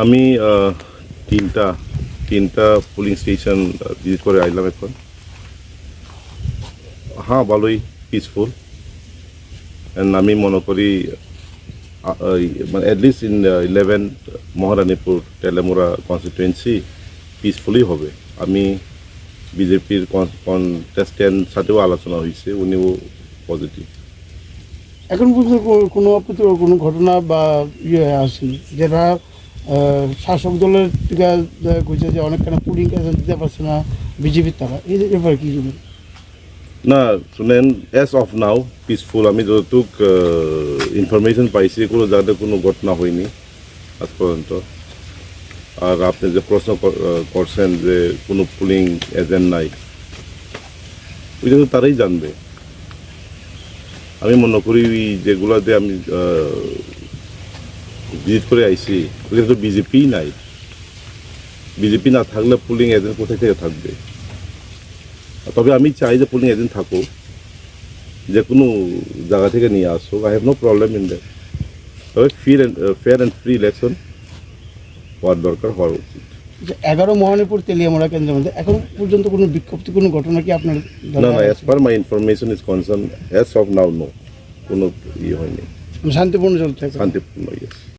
আমি তিনটা তিনটা পুলিং স্টেশন ভিজিট করে আইলাম এখন। হ্যাঁ, ভালোই পিসফুল। অ্যান্ড আমি মনে করি মানে at least in 11 Maharanipur Teliamura constituency peacefully হবে। আমি বিজেপির কন্টেস্ট্যান্ট সাথেও আলোচনা হয়েছে, উনিও পজিটিভ। এখন পর্যন্ত কোনো অপ্রীতিকর কোনো ঘটনা বা ইয়ে আসেনি যেটা শাসক দলের থেকে কইছে যে অনেকখানে পুলিং এজেন্ট দিতে পারছে না বিজেপির টাকা, এই ব্যাপারে কি বলবেন? না শুনেন, অ্যাজ অফ নাও পিসফুল। আমি যতটুক ইনফরমেশন পাইছি কোনো জায়গাতে কোনো ঘটনা হয়নি আজ পর্যন্ত। আর আপনি যে প্রশ্ন করছেন যে কোনো পুলিং এজেন্ট নাই, ওইটা তো তারাই জানবে। আমি মনে করি যেগুলোতে আমি ভিজিট করে আইছি ওইখানে তো বিজেপি নাই। বিজেপি না থাকলে পুলিং এজেন্ট কোথায় থেকে থাকবে? তবে আমি চাই যে পুলিং এজেন্ট থাকুক, যে কোনো জায়গা থেকে নিয়ে আসুক। I have no problem in that. তবে ফেয়ার অ্যান্ড ফ্রি ইলেকশন হওয়ার দরকার, হওয়া উচিত। 11 মহারানীপুর তেলিয়ামুড়া কেন্দ্রের মধ্যে এখন পর্যন্ত কোনো বিক্ষিপ্ত কোনো ঘটনা কি আপনার না, as per my information is concern, as of now no, কোনো ইয়ে হয়নি। শান্তিপূর্ণ চলছে? শান্তিপূর্ণ, ইয়েস।